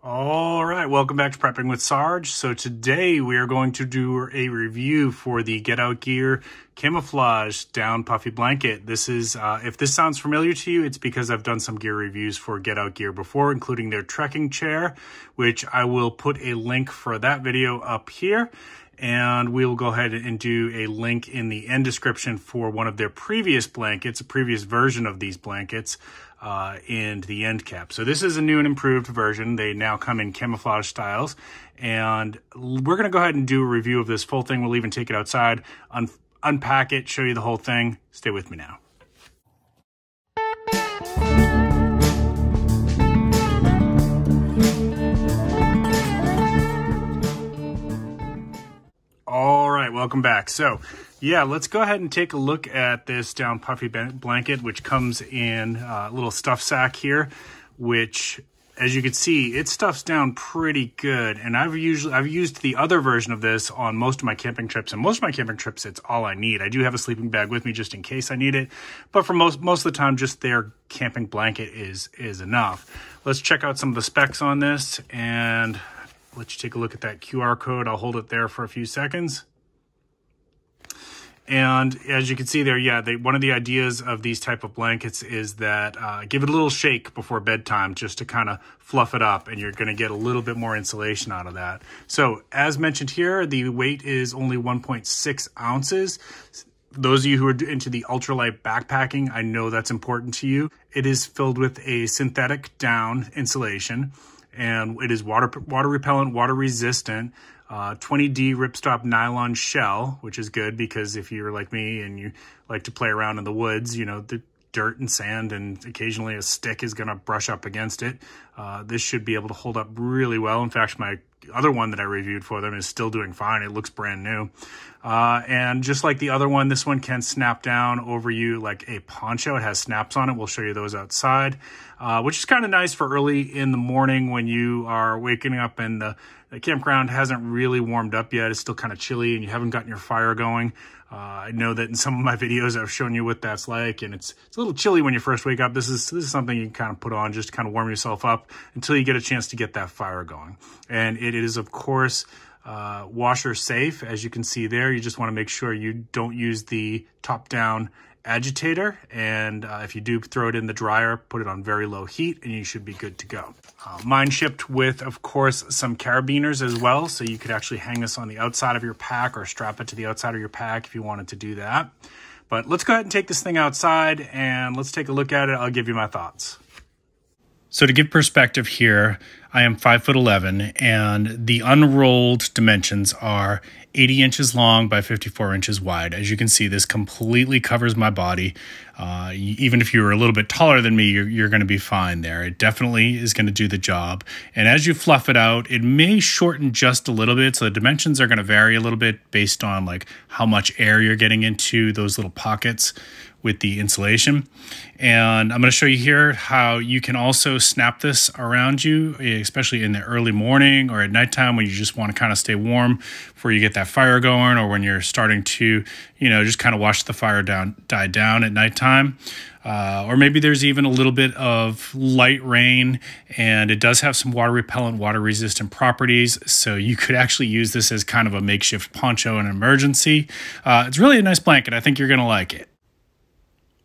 All right, welcome back to Prepping with Sarge. So today we are going to do a review for the GetoutGear Camouflage Down Puffy Blanket. This is, if this sounds familiar to you, it's because I've done some gear reviews for GetoutGear before, including their trekking chair, which I will put a link for that video up here. And we will go ahead and do a link in the end description for one of their previous blankets, a previous version of these blankets, in the end cap. So this is a new and improved version. They now come in camouflage styles. And we're going to go ahead and do a review of this full thing. We'll even take it outside, unpack it, show you the whole thing. Stay with me now. All right, welcome back. So yeah, let's go ahead and take a look at this down puffy blanket, which comes in a little stuff sack here, which, as you can see, it stuffs down pretty good. And I've used the other version of this on most of my camping trips, and most of my camping trips, it's all I need. I do have a sleeping bag with me just in case I need it, but for most of the time, just their camping blanket is enough. Let's check out some of the specs on this, and let you take a look at that QR code. I'll hold it there for a few seconds. And as you can see there, yeah, one of the ideas of these type of blankets is that give it a little shake before bedtime just to kind of fluff it up, and you're going to get a little bit more insulation out of that. So as mentioned here, the weight is only 1.6 ounces. Those of you who are into the ultralight backpacking, I know that's important to you. It is filled with a synthetic down insulation, and it is water repellent, water resistant. 20D ripstop nylon shell, which is good because if you're like me and you like to play around in the woods, you know, the dirt and sand and occasionally a stick is going to brush up against it. This should be able to hold up really well. In fact, my other one that I reviewed for them is still doing fine. It looks brand new. And just like the other one, this one can snap down over you like a poncho. It has snaps on it. We'll show you those outside, which is kind of nice for early in the morning when you are waking up and the campground hasn't really warmed up yet. It's still kind of chilly and you haven't gotten your fire going. I know that in some of my videos I've shown you what that's like, and it's a little chilly when you first wake up. This is something you can kind of put on just to kind of warm yourself up until you get a chance to get that fire going. And it is, of course, washer safe. As you can see there, you just want to make sure you don't use the top-down agitator, and if you do throw it in the dryer, put it on very low heat and you should be good to go. Mine shipped with, of course, some carabiners as well, so you could actually hang this on the outside of your pack or strap it to the outside of your pack if you wanted to do that. But let's go ahead and take this thing outside and let's take a look at it. I'll give you my thoughts. So to give perspective here, I am 5'11", and the unrolled dimensions are 80 inches long by 54 inches wide. As you can see, this completely covers my body. Even if you're a little bit taller than me, you're going to be fine there. It definitely is going to do the job. And as you fluff it out, it may shorten just a little bit. So the dimensions are going to vary a little bit based on like how much air you're getting into those little pockets with the insulation. And I'm going to show you here how you can also snap this around you, especially in the early morning or at nighttime when you just want to kind of stay warm before you get that fire going, or when you're starting to, you know, just kind of watch the fire die down at nighttime. Or maybe there's even a little bit of light rain, and it does have some water repellent, water resistant properties. So you could actually use this as kind of a makeshift poncho in an emergency. It's really a nice blanket. I think you're going to like it.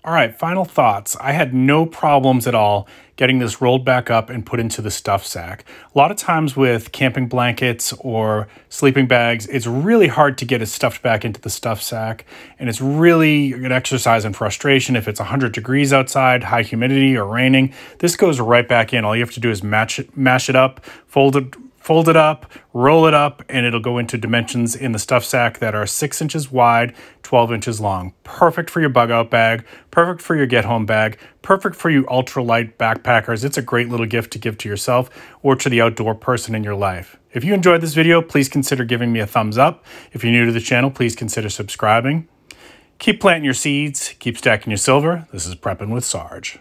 All right, final thoughts. I had no problems at all getting this rolled back up and put into the stuff sack. A lot of times with camping blankets or sleeping bags, it's really hard to get it stuffed back into the stuff sack, and it's really an exercise in frustration if it's 100 degrees outside, high humidity, or raining. This goes right back in. All you have to do is mash it up, fold it up, roll it up, and it'll go into dimensions in the stuff sack that are 6 inches wide, 12 inches long. Perfect for your bug out bag, perfect for your get home bag, perfect for you ultralight backpackers. It's a great little gift to give to yourself or to the outdoor person in your life. If you enjoyed this video, please consider giving me a thumbs up. If you're new to the channel, please consider subscribing. Keep planting your seeds, keep stacking your silver. This is Prepping with Sarge.